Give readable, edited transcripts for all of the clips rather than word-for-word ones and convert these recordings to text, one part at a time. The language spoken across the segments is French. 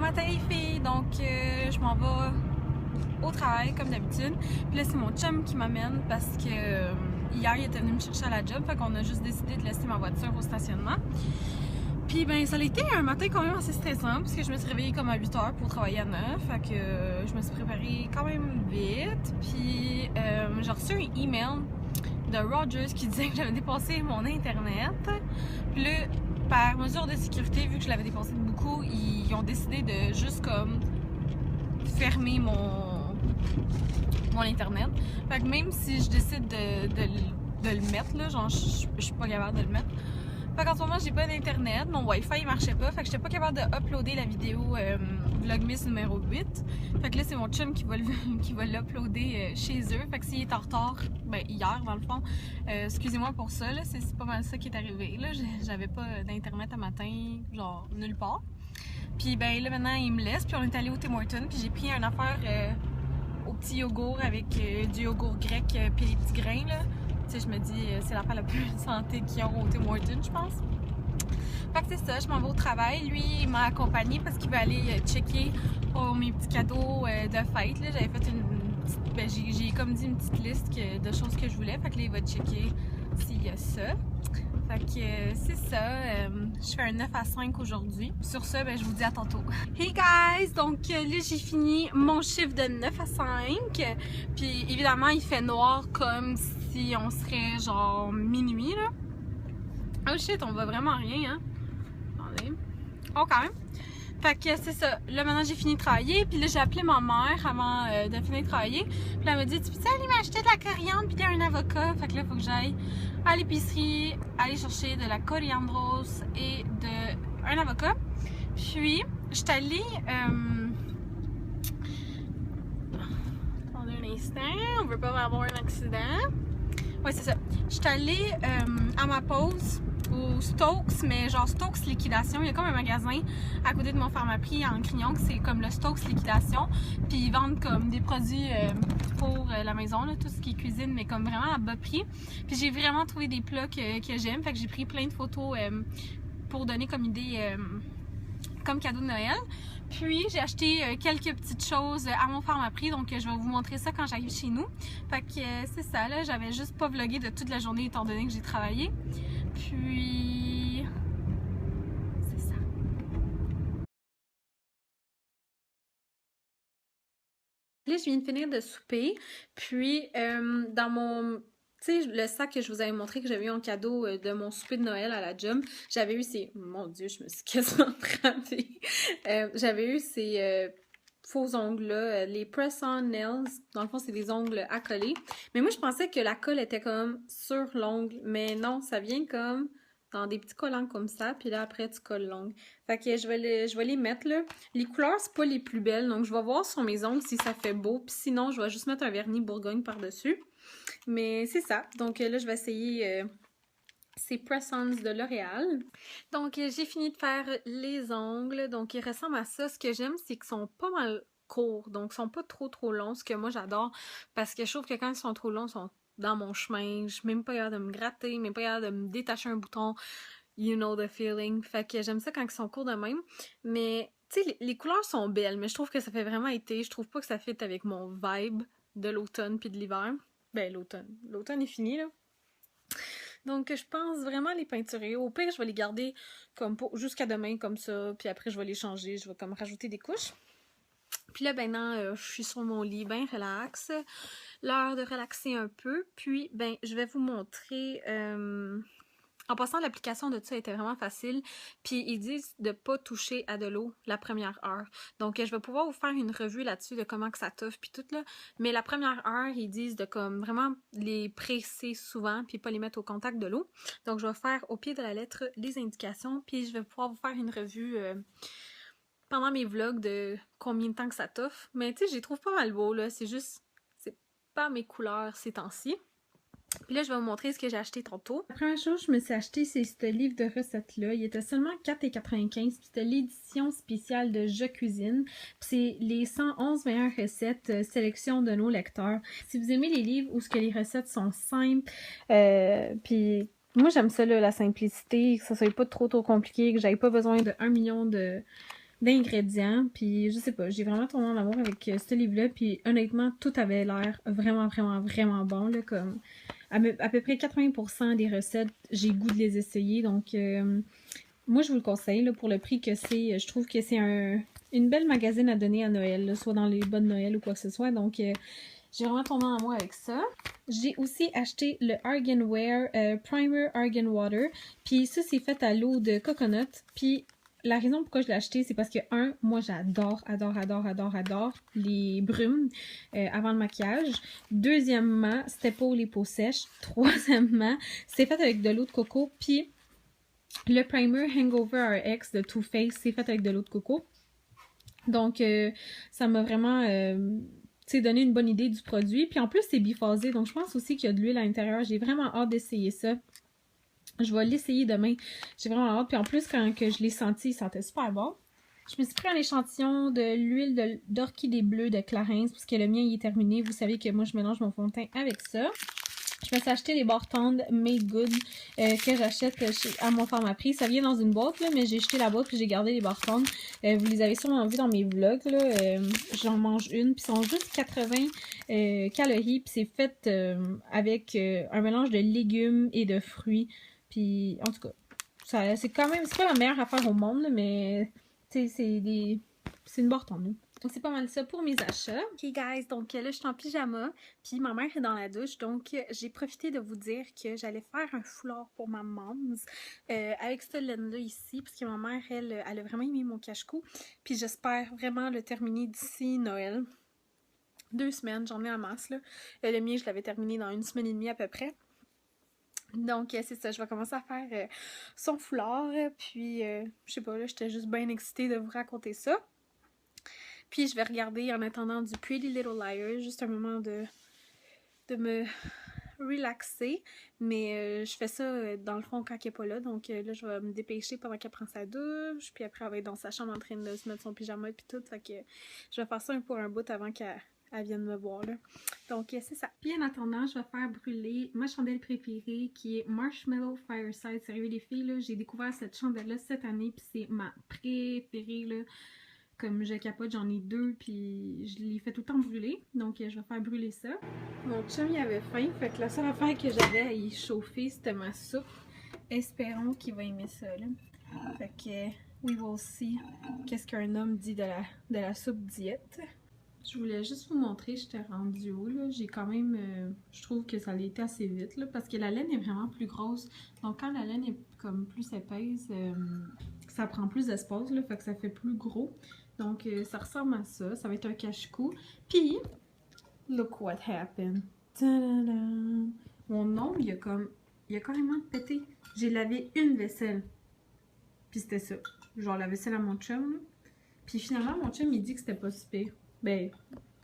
matin les filles, donc je m'en vais au travail comme d'habitude. Puis là c'est mon chum qui m'amène parce que hier il était venu me chercher à la job, fait qu'on a juste décidé de laisser ma voiture au stationnement. Puis ben ça a été un matin quand même assez stressant parce que je me suis réveillée comme à 8h pour travailler à 9, fait que je me suis préparée quand même vite. Puis j'ai reçu un email de Rogers qui disait que j'avais dépassé mon internet. Puis là, par mesure de sécurité, vu que je l'avais dépassé de beaucoup, ils ont décidé de juste comme fermer mon internet. Fait que même si je décide de le mettre, là, genre je suis pas capable de le mettre. Fait qu'en ce moment j'ai pas d'internet, mon wifi il marchait pas, fait que j'étais pas capable de uploader la vidéo Vlogmas numéro 8. Fait que là c'est mon chum qui va l'uploader chez eux. Fait que s'il est en retard, ben hier dans le fond, excusez-moi pour ça, là, c'est pas mal ça qui est arrivé. Là, j'avais pas d'internet à matin, genre nulle part. Puis ben là maintenant il me laisse, puis on est allé au Tim Hortons, puis j'ai pris une affaire au petit yogourt avec du yogourt grec puis les petits grains là. Tu sais, je me dis, c'est l'affaire la plus santé qu'ils ont au Tim Hortons, je pense. Fait que c'est ça, je m'en vais au travail. Lui, il m'a accompagné parce qu'il veut aller checker pour mes petits cadeaux de fête. J'avais fait une petite, ben, j'ai comme dit une petite liste de choses que je voulais. Fait que là, il va checker s'il y a ça. Fait que c'est ça, je fais un 9 à 5 aujourd'hui. Sur ça, ben, je vous dis à tantôt. Hey guys! Donc là, j'ai fini mon chiffre de 9 à 5. Puis évidemment, il fait noir comme si on serait genre minuit là. Oh shit, on voit vraiment rien, hein? Attendez. Oh, quand même. Fait que c'est ça. Là, maintenant, j'ai fini de travailler. Puis là, j'ai appelé ma mère avant de finir de travailler. Puis là, elle m'a dit, tu peux aller m'acheter de la coriandre puis un avocat? Fait que là, il faut que j'aille à l'épicerie, aller chercher de la coriandrose et un avocat. Puis, je suis allée... Attendez un instant, on veut pas avoir un accident. Ouais, c'est ça. Je suis allée à ma pause au Stokes, mais genre Stokes Liquidation. Il y a comme un magasin à côté de mon Pharmaprix en Crignon, c'est comme le Stokes Liquidation. Puis ils vendent comme des produits pour la maison, là, tout ce qui est cuisine, mais comme vraiment à bas prix. Puis j'ai vraiment trouvé des plats que j'aime. Fait que j'ai pris plein de photos pour donner comme idée, comme cadeau de Noël. Puis j'ai acheté quelques petites choses à mon Pharmaprix, donc je vais vous montrer ça quand j'arrive chez nous. Fait que c'est ça, là, j'avais juste pas vlogué de toute la journée étant donné que j'ai travaillé. Puis c'est ça. Là, je viens de finir de souper, puis dans mon... Tu sais, le sac que je vous avais montré que j'avais eu en cadeau de mon souper de Noël à la job, j'avais eu ces... Mon Dieu, je me suis quasiment trempée. J'avais eu ces faux ongles-là, les press-on nails. Dans le fond, c'est des ongles à coller. Mais moi, je pensais que la colle était comme sur l'ongle, mais non, ça vient comme dans des petits collants comme ça, puis là, après, tu colles l'ongle. Fait que je vais les mettre, là. Les couleurs, c'est pas les plus belles, donc je vais voir sur mes ongles si ça fait beau, puis sinon, je vais juste mettre un vernis Bourgogne par-dessus. Mais c'est ça. Donc là, je vais essayer ces Press-Ons de L'Oréal. Donc j'ai fini de faire les ongles. Donc ils ressemblent à ça. Ce que j'aime, c'est qu'ils sont pas mal courts. Donc ils sont pas trop longs. Ce que moi j'adore. Parce que je trouve que quand ils sont trop longs, ils sont dans mon chemin. Je suis même pas capable de me gratter, même pas capable de me détacher un bouton. You know the feeling. Fait que j'aime ça quand ils sont courts de même. Mais tu sais, les couleurs sont belles. Mais je trouve que ça fait vraiment été. Je trouve pas que ça fit avec mon vibe de l'automne puis de l'hiver. Ben, l'automne. L'automne est fini, là. Donc, je pense vraiment les peinturer. Au pire, je vais les garder comme jusqu'à demain, comme ça. Puis après, je vais les changer. Je vais comme rajouter des couches. Puis là, maintenant, je suis sur mon lit, ben relax. L'heure de relaxer un peu. Puis, ben, je vais vous montrer... En passant, l'application de ça était vraiment facile. Puis ils disent de pas toucher à de l'eau la première heure. Donc je vais pouvoir vous faire une revue là-dessus de comment que ça toffe puis tout là. Mais la première heure, ils disent de comme vraiment les presser souvent puis pas les mettre au contact de l'eau. Donc je vais faire au pied de la lettre les indications puis je vais pouvoir vous faire une revue pendant mes vlogs de combien de temps que ça toffe. Mais tu sais, je les trouve pas mal beaux là. C'est juste, c'est pas mes couleurs ces temps-ci. Puis là, je vais vous montrer ce que j'ai acheté tantôt. La première chose que je me suis acheté, c'est ce livre de recettes-là. Il était seulement 4,95$. Puis c'était l'édition spéciale de Je Cuisine. Puis c'est les 111 meilleures recettes sélection de nos lecteurs. Si vous aimez les livres où ce que les recettes sont simples, puis moi j'aime ça, là, la simplicité, que ça soit pas trop compliqué, que j'aille pas besoin de 1 million de d'ingrédients. Puis je sais pas, j'ai vraiment tombé en amour avec ce livre-là. Puis honnêtement, tout avait l'air vraiment, vraiment, vraiment bon. Là, comme à peu près 80% des recettes, j'ai le goût de les essayer. Donc moi, je vous le conseille là, pour le prix que c'est. Je trouve que c'est une belle magazine à donner à Noël, là, soit dans les bas de Noël ou quoi que ce soit. Donc j'ai vraiment tombé en amour avec ça. J'ai aussi acheté le Arganware Primer Argan Water. Puis ça, c'est fait à l'eau de coconut. Puis la raison pourquoi je l'ai acheté, c'est parce que, moi j'adore, adore, adore, adore, adore les brumes avant le maquillage. Deuxièmement, c'était pour les peaux sèches. Troisièmement, c'est fait avec de l'eau de coco. Puis le primer Hangover RX de Too Faced, c'est fait avec de l'eau de coco. Donc, ça m'a vraiment donné une bonne idée du produit. Puis en plus, c'est biphasé. Donc, je pense aussi qu'il y a de l'huile à l'intérieur. J'ai vraiment hâte d'essayer ça. Je vais l'essayer demain. J'ai vraiment hâte. Puis en plus, quand que je l'ai senti, il sentait super bon. Je me suis pris un échantillon de l'huile d'orchidée bleue de Clarins, parce que le mien il est terminé. Vous savez que moi, je mélange mon fond de teint avec ça. Je me suis acheté les bords tendres Made Good que j'achète à mon Pharmaprix. Ça vient dans une boîte, là, mais j'ai jeté la boîte puis j'ai gardé les bords tendres. Vous les avez sûrement vus dans mes vlogs. J'en mange une, puis ils sont juste 80 calories. Puis c'est fait avec un mélange de légumes et de fruits. Puis en tout cas, c'est quand même, c'est pas la meilleure affaire au monde, là, mais c'est une bords tendre. Donc, c'est pas mal ça pour mes achats. Ok, guys, donc là, je suis en pyjama, puis ma mère est dans la douche, donc j'ai profité de vous dire que j'allais faire un foulard pour ma moms avec cette laine-là ici, parce que ma mère, elle a vraiment aimé mon cache-cou, puis j'espère vraiment le terminer d'ici Noël. 2 semaines, j'en ai en masse, là. Le mien, je l'avais terminé dans 1 semaine et demie à peu près. Donc, c'est ça, je vais commencer à faire son foulard, puis je sais pas, là, j'étais juste bien excitée de vous raconter ça. Puis je vais regarder en attendant du Pretty Little Liars, juste un moment de me relaxer. Mais je fais ça dans le fond quand elle n'est pas là. Donc là, je vais me dépêcher pendant qu'elle prend sa douche. Puis après, elle va être dans sa chambre en train de se mettre son pyjama et tout. Fait que je vais faire ça pour un bout avant qu'elle vienne me voir là. Donc c'est ça. Puis en attendant, je vais faire brûler ma chandelle préférée qui est Marshmallow Fireside. Sérieux les filles, là, j'ai découvert cette chandelle-là cette année. Puis c'est ma préférée là. Comme je capote, j'en ai 2, puis je les fais tout le temps brûler. Donc, je vais faire brûler ça. Mon chum, il avait faim, fait que la seule affaire que j'avais à y chauffer, c'était ma soupe. Espérons qu'il va aimer ça, là. Fait que, we will see qu'est-ce qu'un homme dit de la soupe diète. Je voulais juste vous montrer, j'étais rendue où, là. J'ai quand même, je trouve que ça a été assez vite, là, parce que la laine est vraiment plus grosse. Donc, quand la laine est comme plus épaisse, ça prend plus d'espace, là, fait que ça fait plus gros. Donc, ça ressemble à ça. Ça va être un cache-cou. Puis, look what happened. Ta-da-da. Mon ongle, il a carrément pété. J'ai lavé une vaisselle. Puis c'était ça. Genre la vaisselle à mon chum. Là. Puis finalement, mon chum, il dit que c'était pas si pire. Ben,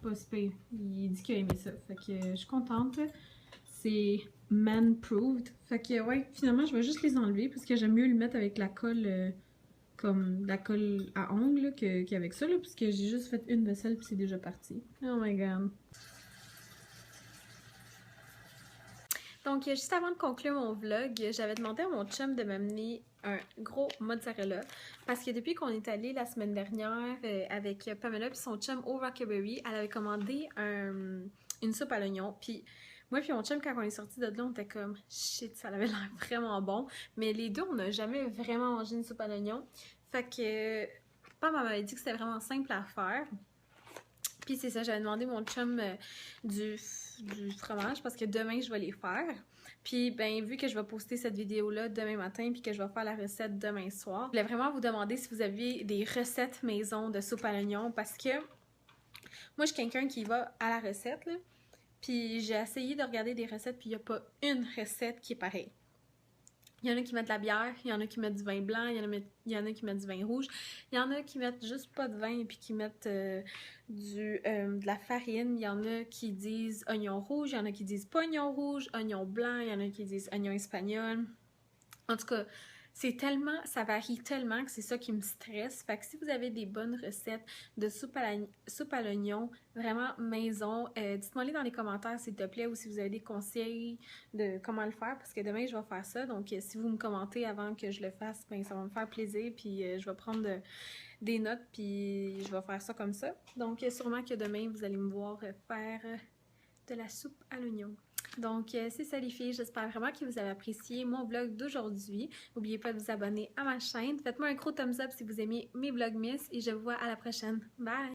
pas si pire. Il dit qu'il a aimé ça. Fait que je suis contente. C'est man-proved. Fait que, ouais, finalement, je vais juste les enlever parce que j'aime mieux le mettre avec la colle... comme la colle à ongles qu'avec ça, là, puisque j'ai juste fait une vaisselle puis c'est déjà parti. Oh my god. Donc, juste avant de conclure mon vlog, j'avais demandé à mon chum de m'amener un gros mozzarella parce que depuis qu'on est allé la semaine dernière avec Pamela puis son chum au Rockaberry, elle avait commandé une soupe à l'oignon. Puis moi puis mon chum, quand on est sorti de là, on était comme shit, ça avait l'air vraiment bon. Mais les deux, on n'a jamais vraiment mangé une soupe à l'oignon. Fait que Pam m'avait dit que c'était vraiment simple à faire. Puis c'est ça, j'avais demandé mon chum du fromage parce que demain je vais les faire. Puis ben vu que je vais poster cette vidéo-là demain matin puis que je vais faire la recette demain soir, je voulais vraiment vous demander si vous aviez des recettes maison de soupe à l'oignon parce que moi je suis quelqu'un qui va à la recette là. Puis j'ai essayé de regarder des recettes puis il n'y a pas une recette qui est pareille. Il y en a qui mettent de la bière, il y en a qui mettent du vin blanc, il y en a qui mettent du vin rouge, il y en a qui mettent juste pas de vin et puis qui mettent de la farine, il y en a qui disent oignon rouge, il y en a qui disent pas oignon rouge, oignon blanc, il y en a qui disent oignon espagnol. En tout cas, ça varie tellement que c'est ça qui me stresse. Fait que si vous avez des bonnes recettes de soupe à l'oignon, vraiment maison, dites-moi les dans les commentaires s'il te plaît ou si vous avez des conseils de comment le faire parce que demain je vais faire ça. Donc si vous me commentez avant que je le fasse, ben ça va me faire plaisir puis je vais prendre des notes, puis je vais faire ça comme ça. Donc, sûrement que demain, vous allez me voir faire de la soupe à l'oignon. Donc, c'est ça les filles, j'espère vraiment que vous avez apprécié mon vlog d'aujourd'hui. N'oubliez pas de vous abonner à ma chaîne. Faites-moi un gros thumbs up si vous aimez mes vlogmas et je vous vois à la prochaine. Bye!